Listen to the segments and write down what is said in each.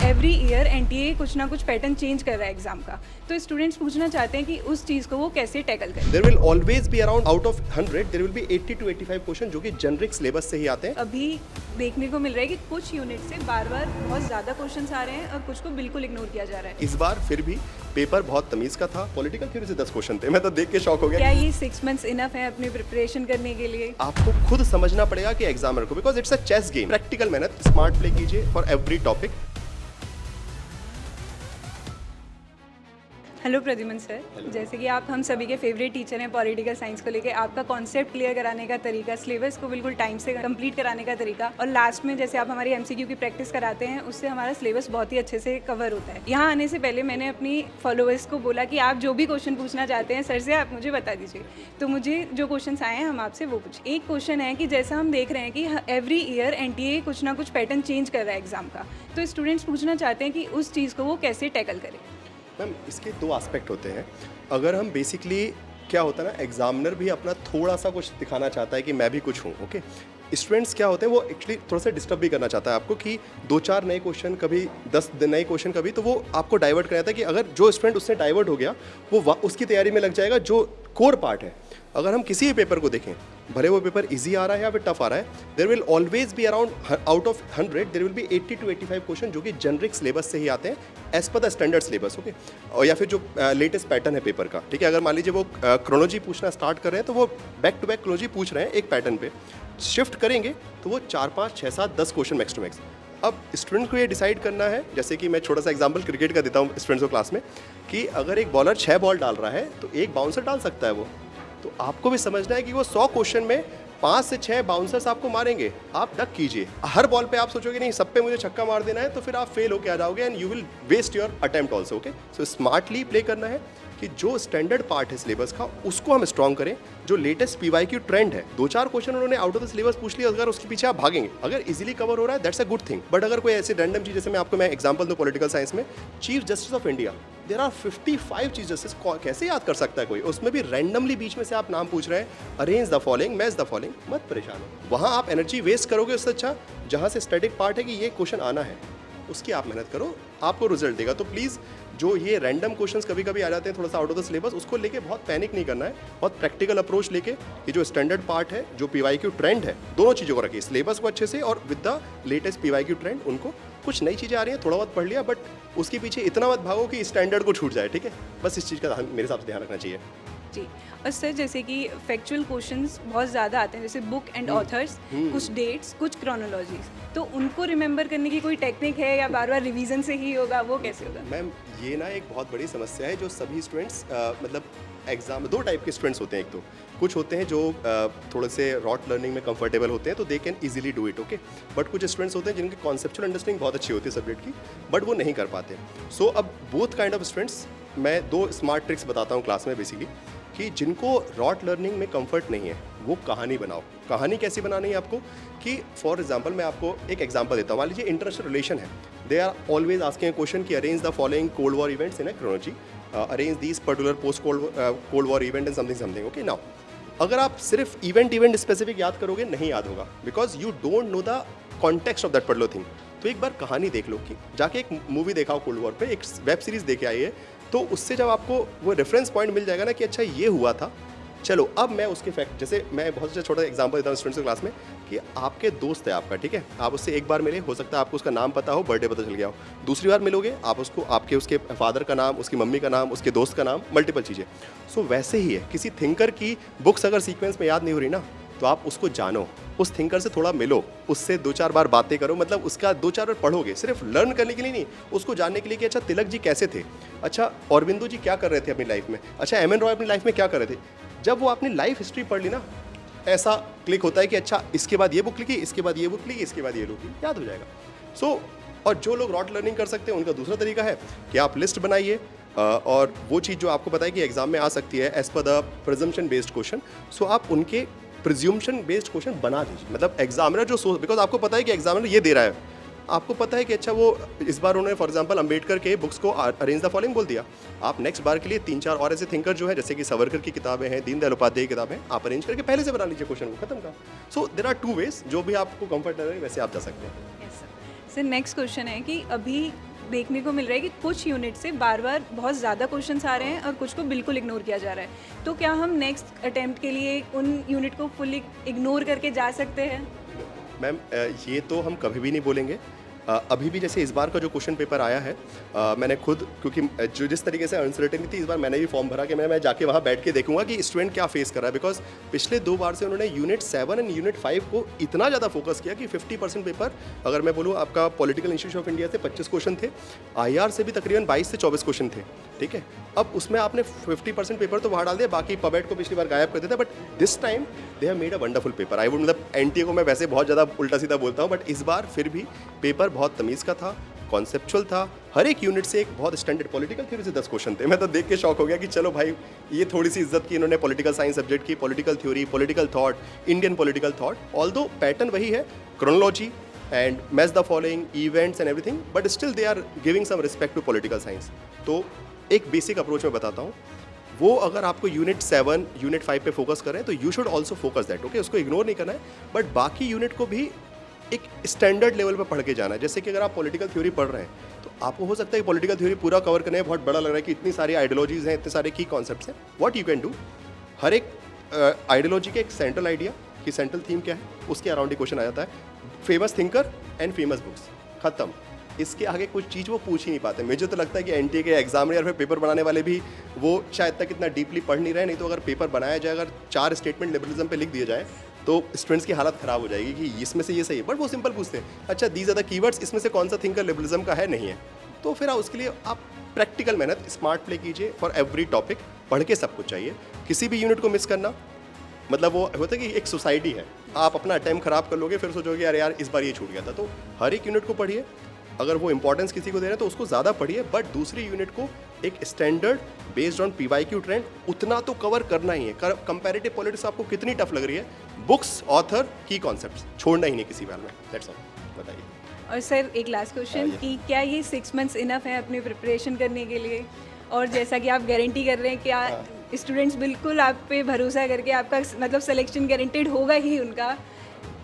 Every year NTA कुछ ना कुछ पैटर्न चेंज कर रहा है एग्जाम का, तो स्टूडेंट्स पूछना चाहते हैं कि उस चीज़ को वो कैसे टैकल करें। There will always be around out of 100 there will be 80 to 85 question जो कि जेनरिक सिलेबस से ही आते हैं। अभी देखने को मिल रहा है कि कुछ यूनिट से बार बार बहुत ज़्यादा क्वेश्चंस आ रहे हैं और कुछ को बिल्कुल इग्नोर किया जा रहा है। इस बार फिर भी पेपर बहुत तमीज का था। पॉलिटिकल थ्योरी से 10 क्वेश्चन थे, मैं तो देख के शॉक हो गया। क्या ये 6 मंथ्स इनफ है अपनी प्रिपरेशन करने के लिए? आपको खुद समझना पड़ेगा कि एग्जामर को, because it's a chess game. Practical मेहनत, स्मार्ट प्ले कीजिए for every topic. Hello Pradyuman sir, जैसे कि आप हम सभी के फेवरेट टीचर हैं पॉलिटिकल साइंस को लेके, आपका कॉन्सेप्ट क्लियर कराने का तरीका, सिलेबस को बिल्कुल टाइम से कंप्लीट कराने का तरीका, और लास्ट में जैसे आप हमारी एमसीक्यू की प्रैक्टिस कराते हैं, उससे हमारा सिलेबस बहुत ही अच्छे से कवर होता है। यहाँ आने से पहले मैंने अपनी फॉलोअर्स को बोला कि आप जो भी क्वेश्चन पूछना चाहते हैं सर से आप मुझे बता दीजिए, तो मुझे जो क्वेश्चन आए हैं हम आपसे वो पूछे। एक क्वेश्चन है कि जैसा हम देख रहे हैं कि एवरी ईयर एनटीए कुछ ना कुछ पैटर्न चेंज कर रहा है एग्जाम का, तो स्टूडेंट्स पूछना चाहते हैं कि उस चीज़ को वो कैसे टैकल करें। मैम, इसके दो एस्पेक्ट होते हैं। अगर हम बेसिकली क्या होता है ना, एग्जामिनर भी अपना थोड़ा सा कुछ दिखाना चाहता है कि मैं भी कुछ हूँ, ओके। स्टूडेंट्स क्या होते हैं, वो एक्चुअली थोड़ा सा डिस्टर्ब भी करना चाहता है आपको कि 2-4 नए क्वेश्चन, कभी 10 नए क्वेश्चन, कभी तो वो आपको डाइवर्ट कराता है कि अगर जो स्टूडेंट उससे डाइवर्ट हो गया वो उसकी तैयारी में लग जाएगा जो कोर पार्ट है। अगर हम किसी भी पेपर को देखें, भले वो पेपर इजी आ रहा है या फिर टफ आ रहा है, there will always be around out of 100 there will be 80 to 85 question जो कि जेनरिक सिलेबस से ही आते हैं, as per the standard syllabus, okay. और या फिर जो लेटेस्ट पैटर्न है पेपर का, ठीक है। अगर मान लीजिए वो क्रोनोलॉजी पूछना स्टार्ट कर रहे हैं तो वो बैक टू बैक क्रोनोलॉजी पूछ रहे हैं एक पैटर्न पे, शिफ्ट करेंगे तो वो 4, 5, 6, 7, 10 क्वेश्चन मैक्स टू मैक्स। अब स्टूडेंट को ये डिसाइड करना है, जैसे कि मैं छोटा सा एग्जांपल क्रिकेट का देता हूँ स्टूडेंट्स को क्लास में, कि अगर एक बॉलर 6 बॉल डाल रहा है तो एक बाउंसर डाल सकता है वो, तो आपको भी समझना है कि वो 100 क्वेश्चन में 5 से 6 बाउंसर्स आपको मारेंगे। आप डक कीजिए, हर बॉल पे आप सोचोगे नहीं सब पे मुझे छक्का मार देना है, तो फिर आप फेल होके आ जाओगे and you will waste your attempt also, okay. So smartly play करना है कि जो स्टैंडर्ड पार्ट है सिलेबस का उसको हम स्ट्रॉन्ग करें। जो लेटेस्ट पीवाईक्यू ट्रेंड है, 2-4 क्वेश्चन उन्होंने आउट ऑफ द सिलेबस पूछ लिया, अगर उसके पीछे आप भागेंगे, अगर इजीली कवर हो रहा है that's a good thing. But अगर कोई ऐसे रैंडम चीज, जैसे मैं एग्जांपल दूं पॉलिटिकल साइंस में, chief justice of India, there are 55 chief justice, कैसे याद कर सकता है कोई? उसमें भी रैंडमली बीच में से आप नाम पूछ रहे हैं, arrange the following, match the following. मत परेशान हो, वहाँ आप एनर्जी वेस्ट करोगे उससे अच्छा जहाँ से स्टैटिक पार्ट है कि ये क्वेश्चन आना है, उसकी आप मेहनत करो, आपको रिजल्ट देगा। तो प्लीज़ जो ये रैंडम क्वेश्चंस कभी कभी आ जाते हैं थोड़ा सा आउट ऑफ द सिलेबस, उसको लेके बहुत पैनिक नहीं करना है, बहुत प्रैक्टिकल अप्रोच लेके कि जो स्टैंडर्ड पार्ट है, जो पीवाईक्यू ट्रेंड है, दोनों चीज़ों को रखिए, सिलेबस को अच्छे से और with the latest PYQ trend. उनको कुछ नई चीज़ें आ रही हैं, थोड़ा बहुत पढ़ लिया, बट उसके पीछे इतना मत भागो कि स्टैंडर्ड को छूट जाए, ठीक है। बस इस चीज़ का मेरे हिसाब से ध्यान रखना चाहिए जी। और सर जैसे कि फैक्चुअल क्वेश्चंस बहुत ज़्यादा आते हैं, जैसे बुक एंड ऑथर्स, कुछ डेट्स, कुछ क्रोनोलॉजीज, तो उनको रिमेंबर करने की कोई टेक्निक है या बार बार रिवीजन से ही होगा, वो कैसे होगा? मैम, ये ना एक बहुत बड़ी समस्या है जो सभी स्टूडेंट्स, मतलब एग्जाम में 2 टाइप के स्टूडेंट्स होते हैं। एक तो कुछ होते हैं जो थोड़े से रॉट लर्निंग में कंफर्टेबल होते हैं, तो they can easily do it, okay. But कुछ स्टूडेंट्स होते हैं जिनकी कॉन्सेप्चुअल अंडरस्टैंडिंग बहुत अच्छी होती है सब्जेक्ट की, बट वो नहीं कर पाते। सो अब बोथ काइंड ऑफ स्टूडेंट्स, मैं 2 स्मार्ट ट्रिक्स बताता हूँ क्लास में बेसिकली, कि जिनको रॉट लर्निंग में कंफर्ट नहीं है वो कहानी बनाओ। कहानी कैसी बनानी है आपको, कि फॉर एग्जांपल मैं आपको एक एग्जांपल देता हूँ। मान लीजिए इंटरनेशनल रिलेशन है, they are always asking question कि arrange the following cold war events in a chronology, arrange these particular post cold war event and something, okay. Now अगर आप सिर्फ इवेंट स्पेसिफिक याद करोगे, नहीं याद होगा, because you don't know the context of that particular thing. तो एक बार कहानी देख लो, कि जाके एक मूवी देखाओ कोल्ड वॉर पे, एक वेब सीरीज देखे आइए, तो उससे जब आपको वो रेफरेंस पॉइंट मिल जाएगा ना कि अच्छा ये हुआ था, चलो अब मैं उसके फैक्ट, जैसे मैं बहुत से छोटा एग्जांपल देता हूँ स्टूडेंट्स क्लास में, कि आपके दोस्त है आपका, ठीक है, आप उससे एक बार मिले, हो सकता है आपको उसका नाम पता हो, बर्थडे पता चल गया हो, दूसरी बार मिलोगे आप उसको, आपके उसके फादर का नाम, उसकी मम्मी का नाम, उसके दोस्त का नाम, मल्टीपल चीज़ें। सो वैसे ही है, किसी थिंकर की बुक्स अगर सीक्वेंस में याद नहीं हो रही ना, तो आप उसको जानो, उस थिंकर से थोड़ा मिलो, उससे 2-4 बार बातें करो, मतलब उसका 2-4 बार पढ़ोगे, सिर्फ लर्न करने के लिए नहीं, उसको जानने के लिए कि अच्छा तिलक जी कैसे थे, अच्छा औरबिंदो जी क्या कर रहे थे अपनी लाइफ में, अच्छा एम एन रॉय अपनी लाइफ में क्या कर रहे थे। जब वो अपनी लाइफ हिस्ट्री पढ़ ली ना, ऐसा क्लिक होता है कि अच्छा इसके बाद ये बुक लिखी, इसके बाद ये बुक लिखी, इसके बाद ये लिखी, याद हो जाएगा। सो और जो लोग रॉट लर्निंग कर सकते हैं उनका दूसरा तरीका है कि आप लिस्ट बनाइए, और वो चीज़ जो आपको पता है कि एग्जाम में आ सकती है as per the presumption based question, so आप उनके प्रिज्यूम्पशन बेस्ड क्वेश्चन बना दीजिए। मतलब एग्जामिनर जो बिकॉज आपको पता है कि एग्जामिनर ये दे रहा है, आपको पता है कि अच्छा वो इस बार उन्होंने फॉर एग्जांपल अंबेडकर के बुक्स को अरेंज द फॉलोइंग बोल दिया, आप नेक्स्ट बार के लिए 3-4 और ऐसे थिंकर जो है, जैसे कि सावरकर की किताबें हैं, दीनदयाल उपाध्याय की किताबें, आप अरेंज करके पहले से बना लीजिए क्वेश्चन को, खत्म का। सो देयर आर 2 वेज, जो भी आपको कंफर्ट लगे वैसे आप जा सकते हैं। Yes sir. Sir next question है कि अभी देखने को मिल रहा है कि कुछ यूनिट से बार बार बहुत ज़्यादा क्वेश्चंस आ रहे हैं और कुछ को बिल्कुल इग्नोर किया जा रहा है। तो क्या हम नेक्स्ट अटेम्प्ट के लिए उन यूनिट को फुली इग्नोर करके जा सकते हैं? मैम ये तो हम कभी भी नहीं बोलेंगे। अभी भी जैसे इस बार का जो क्वेश्चन पेपर आया है, मैंने खुद, क्योंकि जो जिस तरीके से अनसर्टेनिटी थी, इस बार मैंने भी फॉर्म भरा कि मैं जाके वहाँ बैठ के देखूंगा कि स्टूडेंट क्या फेस कर रहा है। बिकॉज पिछले 2 बार से उन्होंने यूनिट 7 एंड यूनिट 5 को इतना ज़्यादा फोकस किया कि 50% पेपर, अगर मैं बोलूँ आपका पॉलिटिकल इंस्टीट्यूट ऑफ इंडिया से 25 क्वेश्चन थे, IR से भी तकरीबन 22 से 24 क्वेश्चन थे, ठीक है। अब उसमें आपने 50% पेपर तो बाहर डाल दिया, बाकी पबेट को पिछली बार गायब कर देता, but this time they have made a wonderful paper. I would, मतलब NTA को मैं वैसे बहुत ज़्यादा उल्टा सीधा बोलता हूँ, बट इस बार फिर भी पेपर बहुत तमीज़ का था, कॉन्सेप्चुअल था। हर एक यूनिट से एक बहुत स्टैंडर्ड, पॉलिटिकल थ्योरी से 10 क्वेश्चन थे। मैं तो देख के शॉक हो गया कि चलो भाई, ये थोड़ी सी इज्जत की इन्होंने पॉलिटिकल साइंस सब्जेक्ट की, political theory, political thought, Indian political thought. Although pattern वही है, chronology and match the following events and everything, but still they are giving some respect to political science. तो एक बेसिक अप्रोच में बताता हूँ, वो अगर आपको यूनिट 7, यूनिट 5 पे फोकस करें तो you should also focus that, okay. उसको इग्नोर नहीं करना है, बट बाकी यूनिट को भी एक स्टैंडर्ड लेवल पे पढ़ के जाना है। जैसे कि अगर आप पॉलिटिकल थ्योरी पढ़ रहे हैं तो आपको हो सकता है कि पॉलिटिकल थ्योरी पूरा कवर करने में बहुत बड़ा लग रहा है कि इतनी सारी आइडियोलॉजीज हैं, इतने सारे की कॉन्सेप्ट्स हैं। व्हाट यू कैन डू, हर एक आइडियोलॉजी के एक सेंट्रल आइडिया की सेंट्रल थीम क्या है, उसके अराउंड ही क्वेश्चन आ जाता है। Famous thinker and famous books, खत्म। इसके आगे कुछ चीज़ वो पूछ ही नहीं पाते। मुझे तो लगता है कि NTA के एग्जामिनर या फिर पेपर बनाने वाले भी वो शायद तक इतना डीपली पढ़ नहीं रहे। नहीं तो अगर पेपर बनाया जाए, अगर 4 स्टेटमेंट लिबरलिज्म पे लिख दिया जाए तो स्टूडेंट्स की हालत ख़राब हो जाएगी कि इसमें से ये सही है। बट वो सिंपल पूछते हैं, अच्छा दीज आर द कीवर्ड्स, इसमें से कौन सा थिंकर लिबरलिज्म का है, नहीं है। तो फिर उसके लिए आप प्रैक्टिकल मेहनत, स्मार्ट प्ले कीजिए। फॉर एवरी टॉपिक पढ़ के सब कुछ चाहिए, किसी भी यूनिट को मिस करना मतलब वो होता है कि एक सोसाइटी है, आप अपना टाइम खराब कर लोगे, फिर सोचोगे अरे यार इस बार ये छूट गया था। तो हर एक यूनिट को पढ़िए, अगर वो इंपॉर्टेंस किसी को दे रहे हैं तो उसको ज़्यादा पढ़िए, बट दूसरी यूनिट को एक standard based on PYQ trend उतना तो कवर करना ही है। कंपैरेटिव पॉलिटिक्स आपको कितनी टफ लग रही है, बुक्स, ऑथर, की कॉन्सेप्ट्स छोड़ना ही नहीं किसी बार में। That's all. बताइए। और सर एक लास्ट क्वेश्चन कि क्या ये 6 मंथ्स इनफ है अपनी प्रिपरेशन करने के लिए? और जैसा कि आप गारंटी कर रहे हैं कि स्टूडेंट्स बिल्कुल आप पे भरोसा करके आपका मतलब सिलेक्शन गारंटेड होगा ही उनका,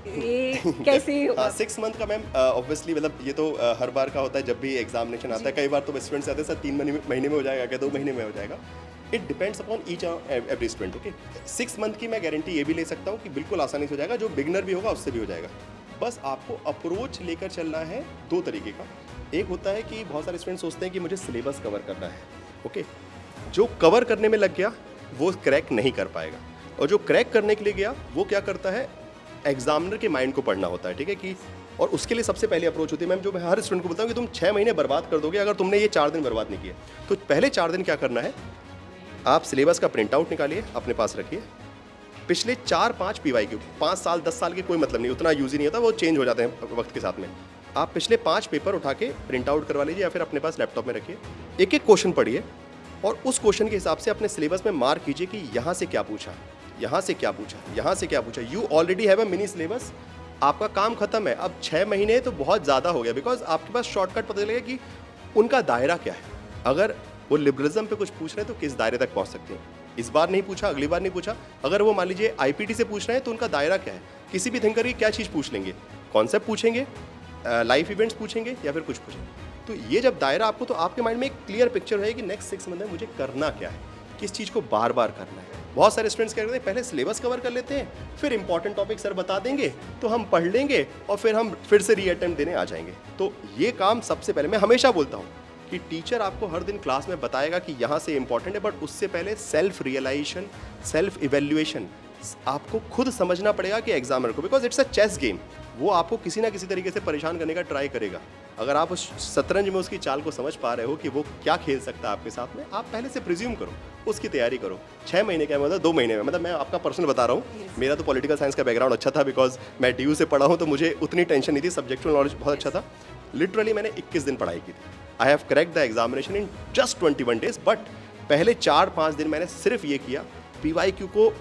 ये कैसे होगा? 6 मंथ का मैम ऑब्वियसली, मतलब ये तो हर बार का होता है जब भी एग्जामिनेशन आता है। कई बार तो स्टूडेंट्स आते हैं सर 3 महीने में हो जाएगा क्या, 2 महीने में हो जाएगा। It depends upon each every student, okay. 6 month की मैं गारंटी ये भी ले सकता हूँ कि बिल्कुल आसानी से हो जाएगा, जो बिगनर भी होगा उससे भी हो जाएगा। बस आपको अप्रोच लेकर चलना है 2 तरीके का। एक होता है कि बहुत सारे स्टूडेंट सोचते हैं कि मुझे सिलेबस कवर करना है, ओके। जो कवर करने में लग गया वो क्रैक नहीं कर पाएगा, और जो क्रैक करने के लिए गया वो क्या करता है, एग्जामिनर के माइंड को पढ़ना होता है, ठीक है। कि और उसके लिए सबसे पहली अप्रोच होती है मैम, जो मैं हर स्टूडेंट को बताता हूँ कि तुम 6 महीने बर्बाद कर दोगे अगर तुमने ये 4 दिन बर्बाद नहीं किए। तो पहले 4 दिन क्या करना है, आप सिलेबस का प्रिंट आउट निकालिए, अपने पास रखिए। पिछले 4-5 PYQ, 5 साल 10 साल के कोई मतलब नहीं, उतना यूज ही नहीं होता, वो चेंज हो जाते हैं वक्त के साथ में। आप पिछले 5 पेपर उठा के प्रिंट आउट करवा लीजिए या फिर अपने पास लैपटॉप में रखिए। एक एक क्वेश्चन पढ़िए और उस क्वेश्चन के हिसाब से अपने सिलेबस में मार्क कीजिए कि यहाँ से क्या पूछा, यहाँ से क्या पूछा, यहाँ से क्या पूछा। You already have a mini syllabus, आपका काम खत्म है। अब 6 महीने तो बहुत ज़्यादा हो गया, बिकॉज आपके पास शॉर्टकट पता चलेगा कि उनका दायरा क्या है। अगर वो लिबरलिज्म पे कुछ पूछ रहे हैं तो किस दायरे तक पहुँच सकते हैं, इस बार नहीं पूछा, अगली बार नहीं पूछा। अगर वो मान लीजिए IPT से पूछ रहे हैं तो उनका दायरा क्या है, किसी भी थिंकर की क्या चीज़ पूछ लेंगे, कॉन्सेप्ट पूछेंगे, लाइफ इवेंट्स पूछेंगे या फिर कुछ पूछेंगे। तो ये जब दायरा आपको, तो आपके माइंड में एक क्लियर पिक्चर है कि नेक्स्ट 6 मंथ में मुझे करना क्या है, किस चीज़ को बार बार करना है। बहुत सारे स्टूडेंट्स क्या करते हैं, पहले सिलेबस कवर कर लेते हैं, फिर इंपॉर्टेंट टॉपिक सर बता देंगे तो हम पढ़ लेंगे और फिर हम फिर से रीअटेम्प्ट देने आ जाएंगे। तो ये काम सबसे पहले, मैं हमेशा बोलता हूँ कि टीचर आपको हर दिन क्लास में बताएगा कि यहाँ से इंपॉर्टेंट है, बट उससे पहले सेल्फ रियलाइजेशन, सेल्फ इवेल्युएशन आपको खुद समझना पड़ेगा कि एग्जामिनर को, because it's a chess game, वो आपको किसी ना किसी तरीके से परेशान करने का ट्राई करेगा। अगर आप उस शतरंज में उसकी चाल को समझ पा रहे हो कि वो क्या खेल सकता है आपके साथ में, आप पहले से प्रिज्यूम करो, उसकी तैयारी करो। 6 महीने का मतलब 2 महीने में, मतलब मैं आपका पर्सनल बता रहा हूँ। मेरा तो पॉलिटिकल साइंस का बैकग्राउंड अच्छा था, बिकॉज मैं DU से पढ़ा हूँ, तो मुझे उतनी टेंशन नहीं थी, सब्जेक्चुअल नॉलेज बहुत अच्छा था। लिटरली मैंने 21 दिन पढ़ाई की थी। I have cracked the examination in just 21 days. But पहले 4-5 दिन मैंने सिर्फ ये किया, PYQ को।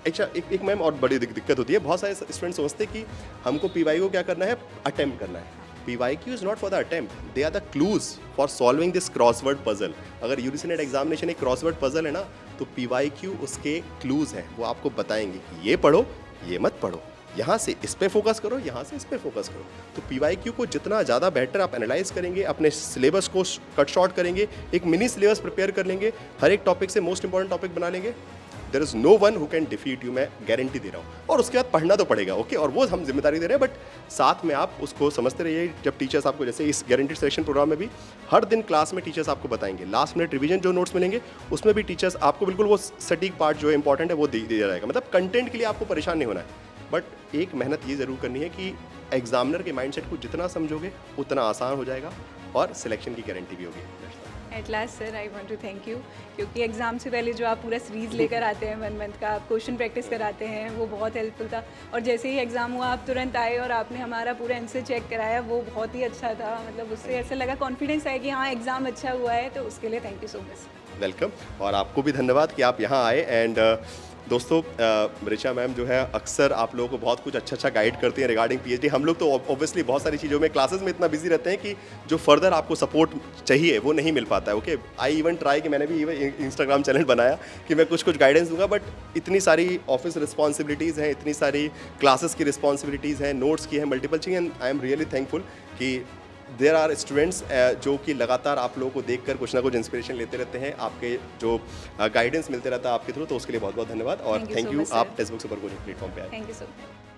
अच्छा, एक मैम और बड़ी दिक्कत होती है, बहुत सारे स्टूडेंट सोचते हैं कि हमको PYQ क्या करना है, अटेम्प्ट करना है। PYQ is not for the attempt, they are the clues for solving this crossword puzzle. अगर UGC नेट एग्जामिनेशन एक क्रॉसवर्ड पजल है ना, तो PYQ उसके क्लूज हैं, वो आपको बताएंगे कि ये पढ़ो, ये मत पढ़ो, यहाँ से इस पे फोकस करो, यहाँ से इस पे फोकस करो। तो PYQ को जितना ज़्यादा बेटर आप एनालाइज करेंगे, अपने सिलेबस को कट शॉर्ट करेंगे, एक मिनी सिलेबस प्रिपेयर कर लेंगे, हर एक टॉपिक से मोस्ट इंपॉर्टेंट टॉपिक बना लेंगे, there is no one who can defeat you, मैं गारंटी दे रहा हूँ। और उसके बाद पढ़ना तो पड़ेगा, ओके, और वो हम जिम्मेदारी दे रहे हैं, बट साथ में आप उसको समझते रहिए। जब टीचर्स आपको, जैसे इस गारंटीड सिलेक्शन प्रोग्राम में भी हर दिन क्लास में टीचर्स आपको बताएंगे, लास्ट मिनट रिवीजन जो नोट्स मिलेंगे उसमें भी टीचर्स आपको बिल्कुल वो सटीक पार्ट जो है इंपॉर्टेंट है वो दिया जाएगा। मतलब कंटेंट के लिए आपको परेशान नहीं होना है, बट एक मेहनत ये ज़रूर करनी है कि एग्जामिनर के माइंडसेट को जितना समझोगे उतना आसान हो जाएगा और सिलेक्शन की गारंटी भी होगी। At last sir I want to thank you, क्योंकि एग्ज़ाम से पहले जो आप पूरा सीरीज़ लेकर आते हैं 1 मंथ का, आप क्वेश्चन प्रैक्टिस कराते हैं, वो बहुत हेल्पफुल था। और जैसे ही एग्ज़ाम हुआ आप तुरंत आए और आपने हमारा पूरा आंसर चेक कराया, वो बहुत ही अच्छा था। मतलब उससे ऐसा लगा, कॉन्फिडेंस आया कि हाँ एग्ज़ाम अच्छा हुआ है, तो उसके लिए thank you so much. Welcome, और आपको भी धन्यवाद कि आप यहाँ आए। एंड दोस्तों, ऋचा मैम जो है अक्सर आप लोगों को बहुत कुछ अच्छा गाइड करती हैं रिगार्डिंग PhD। हम लोग तो ऑब्वियसली बहुत सारी चीज़ों में क्लासेस में इतना बिजी रहते हैं कि जो फर्दर आपको सपोर्ट चाहिए वो नहीं मिल पाता है। ओके, आई इवन ट्राई कि मैंने भी इंस्टाग्राम चैनल बनाया कि मैं कुछ गाइडेंस दूंगा, बट इतनी सारी ऑफिस रिस्पॉन्सिबिलिटीज़ हैं, इतनी सारी क्लासेस की रिस्पॉन्सिबिलिटीज़ हैं, नोट्स की हैं, मल्टीपल चीज़ें। And I am really thankful कि देयर आर स्टूडेंट्स जो कि लगातार आप लोगों को देखकर कुछ ना कुछ इंस्पिरेशन लेते रहते हैं, आपके जो गाइडेंस मिलते रहता है आपके थ्रू, तो उसके लिए बहुत बहुत धन्यवाद। और Thank you thank so you, much, sir. आप text book super coaching platform पे आए। Thank you so much.